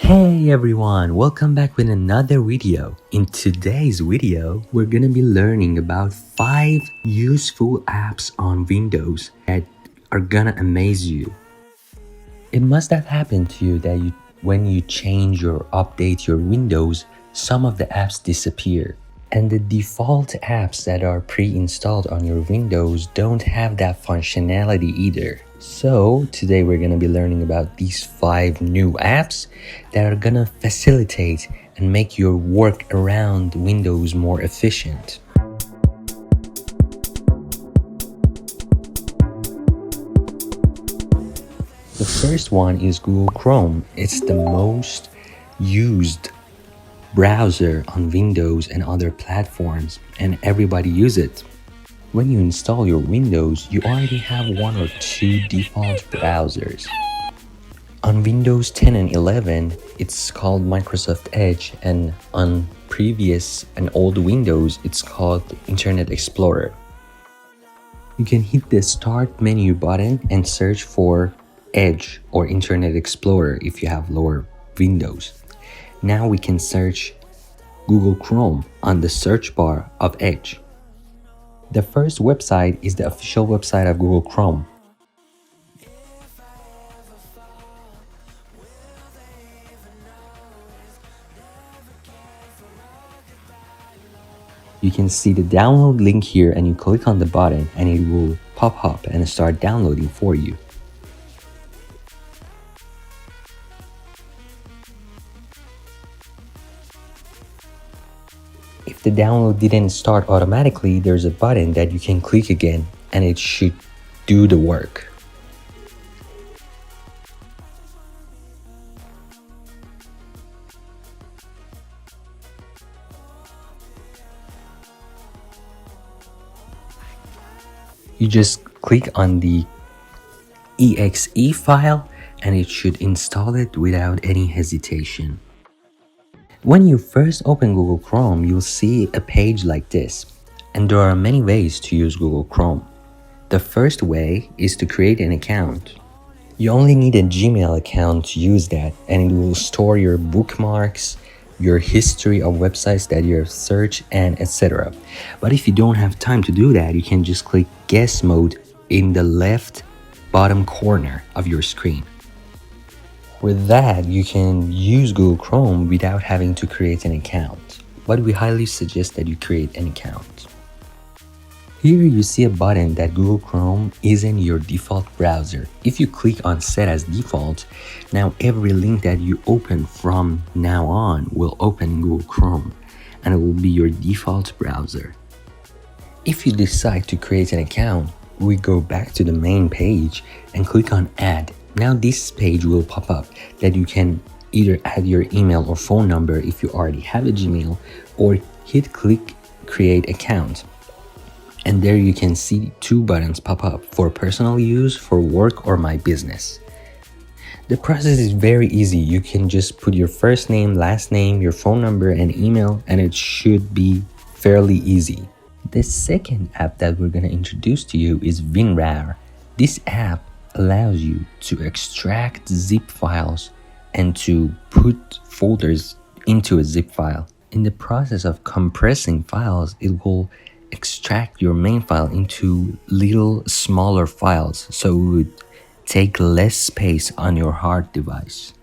Hey everyone, welcome back with another video. In today's video, we're gonna be learning about 5 useful apps on Windows that are gonna amaze you. It must have happened to you that when you change or update your Windows, some of the apps disappear. And the default apps that are pre-installed on your Windows don't have that functionality either. So today we're going to be learning about these 5 new apps that are going to facilitate and make your work around Windows more efficient. The first one is Google Chrome. It's the most used browser on Windows and other platforms, and everybody uses it. When you install your Windows, you already have 1 or 2 default browsers. On Windows 10 and 11, it's called Microsoft Edge, and on previous and old Windows, it's called Internet Explorer. You can hit the Start menu button and search for Edge or Internet Explorer if you have lower Windows. Now we can search Google Chrome on the search bar of Edge. The first website is the official website of Google Chrome. You can see the download link here, and you click on the button and it will pop up and start downloading for you. If the download didn't start automatically, there's a button that you can click again and it should do the work. You just click on the exe file and it should install it without any hesitation. When you first open Google Chrome, you'll see a page like this, and there are many ways to use Google Chrome. The first way is to create an account. You only need a Gmail account to use that, and it will store your bookmarks, your history of websites that you have searched, and etc. But if you don't have time to do that, you can just click Guest Mode in the left bottom corner of your screen. With that, you can use Google Chrome without having to create an account, but we highly suggest that you create an account. Here you see a button that Google Chrome isn't your default browser. If you click on Set as Default, now every link that you open from now on will open Google Chrome, and it will be your default browser. If you decide to create an account, we go back to the main page and click on Add. Now this page will pop up that you can either add your email or phone number if you already have a Gmail, or click Create Account. And there you can see 2 buttons pop up for personal use, for work, or my business. The process is very easy. You can just put your first name, last name, your phone number, and email, and it should be fairly easy. The second app that we're going to introduce to you is WinRAR. This app allows you to extract zip files and to put folders into a zip file. In the process of compressing files, it will extract your main file into little smaller files, so it would take less space on your hard device.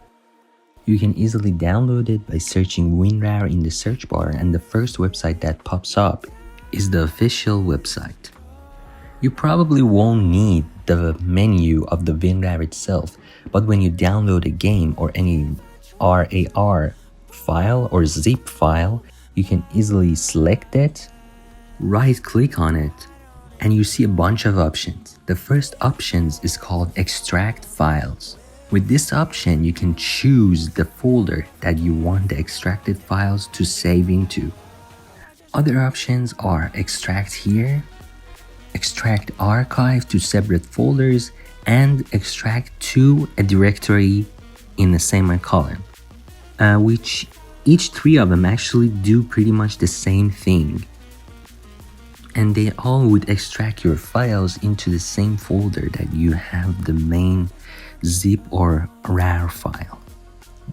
You can easily download it by searching WinRAR in the search bar, and the first website that pops up is the official website. You probably won't need the menu of the WinRAR itself, but when you download a game or any RAR file or zip file, you can easily select it, right click on it, and you see a bunch of options. The first option is called Extract Files. With this option, you can choose the folder that you want the extracted files to save into. Other options are Extract Here, Extract Archive to separate folders, and Extract to a directory in the same column, which each 3 of them actually do pretty much the same thing. And they all would extract your files into the same folder that you have the main zip or RAR file.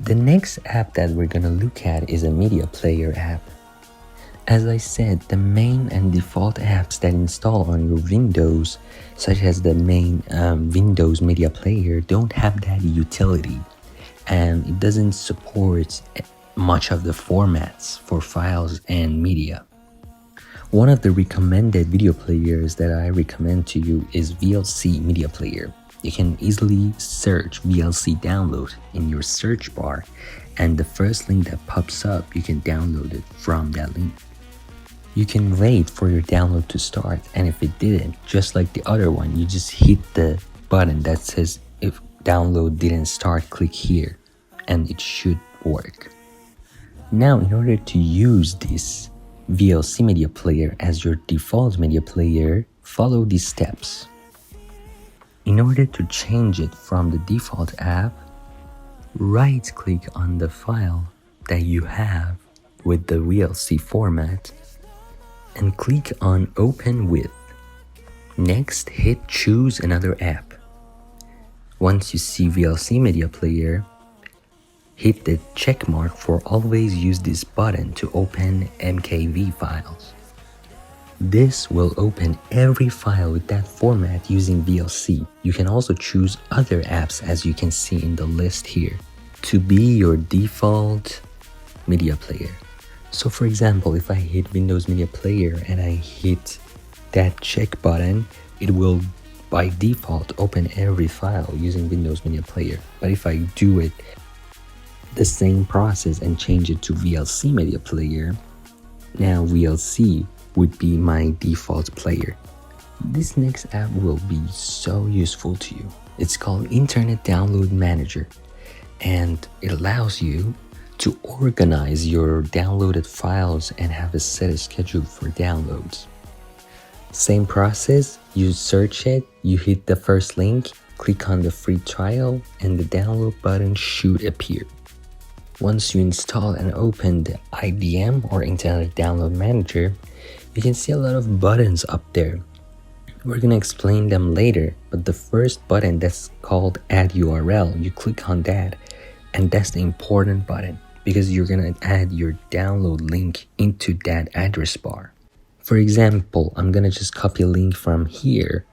The next app that we're gonna look at is a media player app. As I said, the main and default apps that install on your Windows, such as the main Windows media player, don't have that utility, and it doesn't support much of the formats for files and media. One of the recommended video players that I recommend to you is VLC Media Player. You can easily search VLC download in your search bar, and the first link that pops up, you can download it from that link. You can wait for your download to start, and if it didn't, just like the other one, you just hit the button that says if download didn't start, click here, and it should work. Now, in order to use this VLC media player as your default media player, follow these steps. In order to change it from the default app, right click on the file that you have with the VLC format and click on Open With. Next, hit Choose Another App. Once you see VLC Media Player, hit the check mark for always use this button to open MKV files. This will open every file with that format using VLC. You can also choose other apps, as you can see in the list here, to be your default media player. So for example, if I hit Windows Media Player and I hit that check button, it will by default open every file using Windows Media Player. But if I do it the same process and change it to VLC Media Player, now VLC would be my default player. This next app will be so useful to you. It's called Internet Download Manager, and it allows you to organize your downloaded files and have a set schedule for downloads. Same process, you search it, you hit the first link, click on the free trial, and the download button should appear. Once you install and open the IDM or Internet Download Manager, you can see a lot of buttons up there. We're gonna explain them later, but the first button that's called Add URL, you click on that, and that's the important button because you're gonna add your download link into that address bar. For example, I'm gonna just copy a link from here,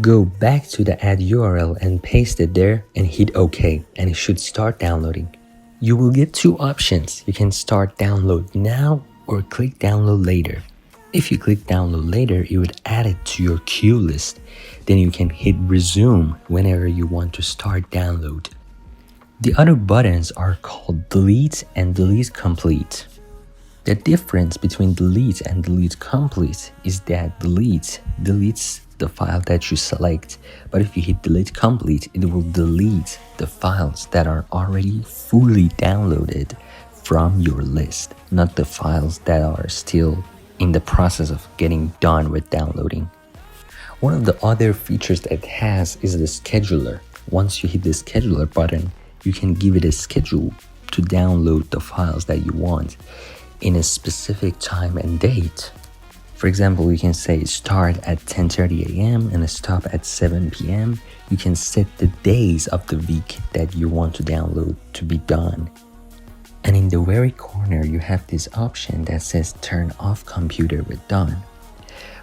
go back to the Add URL and paste it there and hit OK, and it should start downloading. You will get two options. You can start download now or click download later. If you click download later, it would add it to your queue list. Then you can hit resume whenever you want to start download. The other buttons are called delete and delete complete. The difference between delete and delete complete is that delete deletes the file that you select, but if you hit delete complete, it will delete the files that are already fully downloaded from your list, not the files that are still in the process of getting done with downloading. One of the other features that it has is the scheduler. Once you hit the scheduler button, you can give it a schedule to download the files that you want in a specific time and date. For example, you can say start at 10:30 a.m. and stop at 7 p.m. You can set the days of the week that you want to download to be done. And in the very corner, you have this option that says turn off computer with done.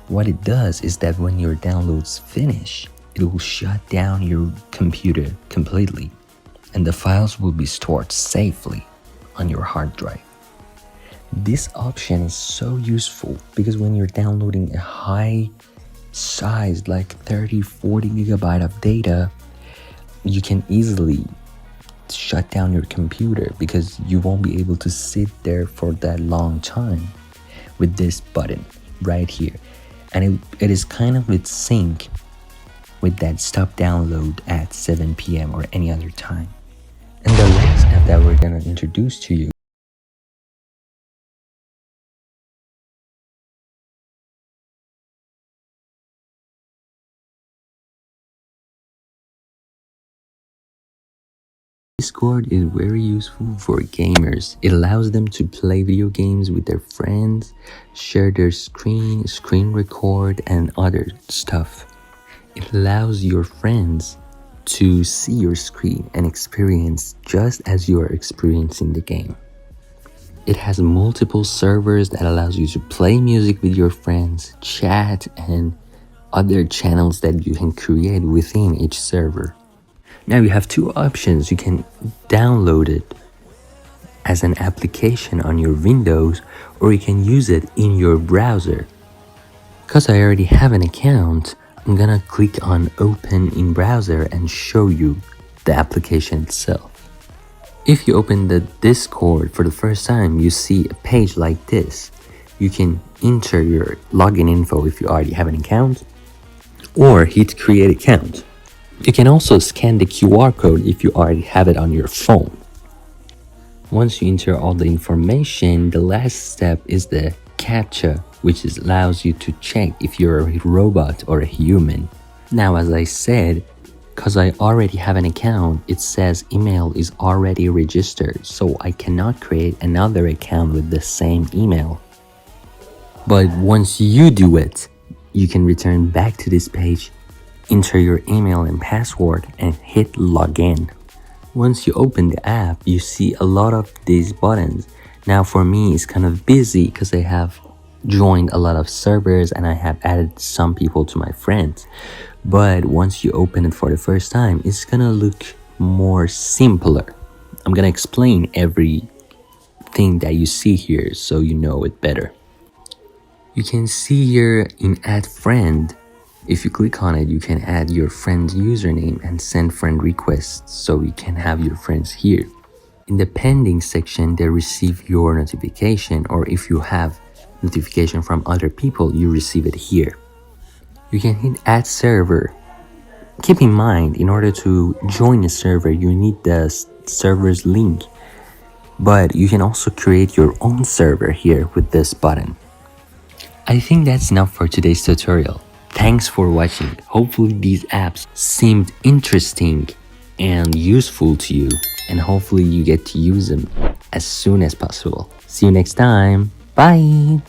What it does is that when your downloads finish, it will shut down your computer completely, and the files will be stored safely on your hard drive. This option is so useful because when you're downloading a high size, like 30-40 gigabyte of data, you can easily shut down your computer because you won't be able to sit there for that long time with this button right here. And it is kind of with sync with that stop download at 7 p.m. or any other time. And the last app that we're gonna introduce to you Discord is very useful for gamers. It allows them to play video games with their friends, share their screen record, and other stuff. It allows your friends to see your screen and experience just as you are experiencing the game. It has multiple servers that allows you to play music with your friends, chat, and other channels that you can create within each server. Now you have two options. You can download it as an application on your Windows, or you can use it in your browser. Because I already have an account, I'm gonna click on open in browser and show you the application itself. If you open the Discord for the first time, you see a page like this. You can enter your login info if you already have an account, or hit create account. You can also scan the QR code if you already have it on your phone. Once you enter all the information, the last step is the CAPTCHA, which allows you to check if you're a robot or a human. Now, as I said, because I already have an account, it says email is already registered, so I cannot create another account with the same email. But once you do it, you can return back to this page, enter your email and password, and hit login. Once you open the app, you see a lot of these buttons. Now for me, it's kind of busy because I have joined a lot of servers and I have added some people to my friends. But once you open it for the first time, it's gonna look more simpler. I'm gonna explain everything that you see here so you know it better. You can see here in add friend. If you click on it, you can add your friend's username and send friend requests so you can have your friends here. In the pending section, they receive your notification, or if you have notification from other people, you receive it here. You can hit add server. Keep in mind, in order to join a server, you need the server's link. But you can also create your own server here with this button. I think that's enough for today's tutorial. Thanks for watching. Hopefully these apps seemed interesting and useful to you, and hopefully you get to use them as soon as possible. See you next time. Bye!